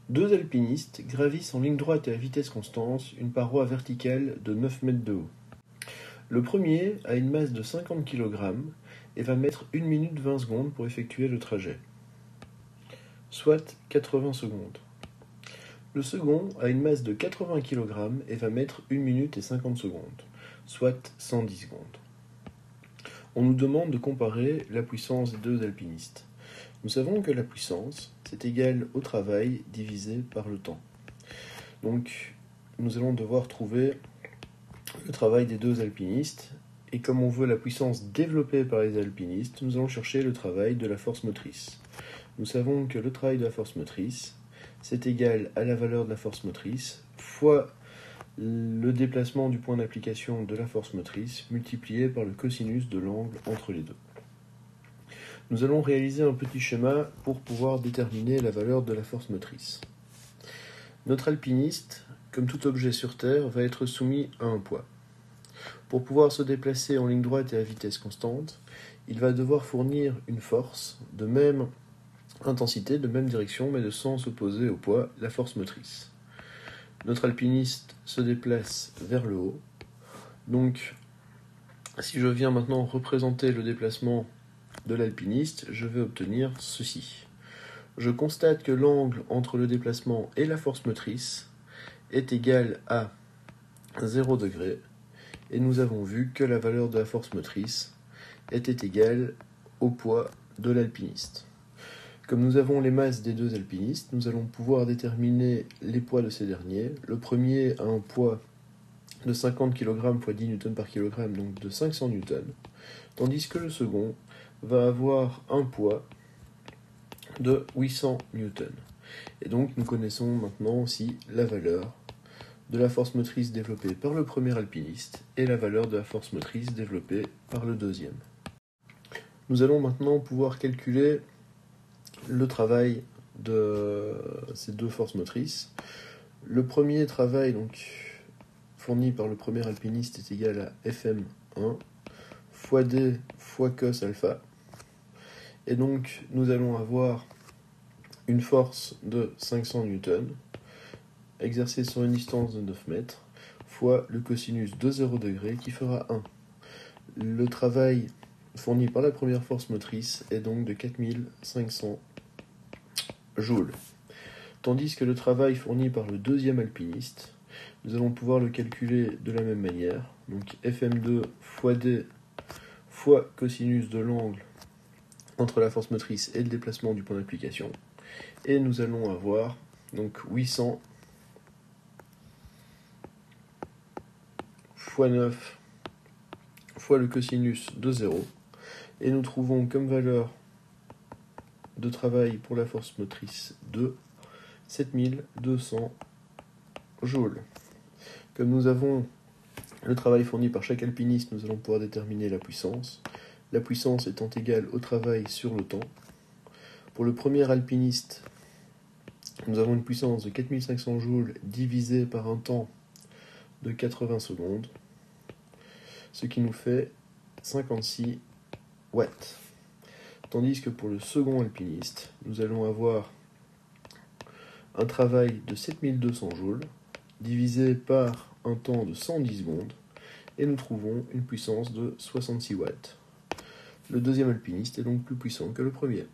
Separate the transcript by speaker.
Speaker 1: Deux alpinistes gravissent en ligne droite et à vitesse constante une paroi verticale de 9 mètres de haut. Le premier a une masse de 50 kg et va mettre 1 minute 20 secondes pour effectuer le trajet, soit 80 secondes. Le second a une masse de 80 kg et va mettre 1 minute et 50 secondes, soit 110 secondes. On nous demande de comparer la puissance des deux alpinistes. Nous savons que la puissance, c'est égal au travail divisé par le temps. Donc, nous allons devoir trouver le travail des deux alpinistes. Et comme on veut la puissance développée par les alpinistes, nous allons chercher le travail de la force motrice. Nous savons que le travail de la force motrice, c'est égal à la valeur de la force motrice fois le déplacement du point d'application de la force motrice multiplié par le cosinus de l'angle entre les deux. Nous allons réaliser un petit schéma pour pouvoir déterminer la valeur de la force motrice. Notre alpiniste, comme tout objet sur Terre, va être soumis à un poids. Pour pouvoir se déplacer en ligne droite et à vitesse constante, il va devoir fournir une force de même intensité, de même direction, mais de sens opposé au poids, la force motrice. Notre alpiniste se déplace vers le haut. Donc, si je viens maintenant représenter le déplacement de l'alpiniste, je vais obtenir ceci. Je constate que l'angle entre le déplacement et la force motrice est égal à 0 degré, et nous avons vu que la valeur de la force motrice était égale au poids de l'alpiniste. Comme nous avons les masses des deux alpinistes, nous allons pouvoir déterminer les poids de ces derniers. Le premier a un poids de 50 kg x 10 N par kg, donc de 500 N, tandis que le second va avoir un poids de 800 N. Et donc nous connaissons maintenant aussi la valeur de la force motrice développée par le premier alpiniste et la valeur de la force motrice développée par le deuxième. Nous allons maintenant pouvoir calculer le travail de ces deux forces motrices. Le premier travail fourni par le premier alpiniste est égal à Fm1 fois d fois cos alpha. Et donc nous allons avoir une force de 500 N exercée sur une distance de 9 mètres fois le cosinus de 0 degré qui fera 1. Le travail fourni par la première force motrice est donc de 4500 joules. Tandis que le travail fourni par le deuxième alpiniste, nous allons pouvoir le calculer de la même manière. Donc Fm2 fois d fois cosinus de l'angle entre la force motrice et le déplacement du point d'application. Et nous allons avoir donc 800 fois 9 fois le cosinus de 0. Et nous trouvons comme valeur de travail pour la force motrice de 7200 joules. Comme nous avons le travail fourni par chaque alpiniste, nous allons pouvoir déterminer la puissance. La puissance étant égale au travail sur le temps. Pour le premier alpiniste, nous avons une puissance de 4500 joules divisée par un temps de 80 secondes, ce qui nous fait 56 watts. Tandis que pour le second alpiniste, nous allons avoir un travail de 7200 joules divisé par un temps de 110 secondes et nous trouvons une puissance de 66 watts. Le deuxième alpiniste est donc plus puissant que le premier.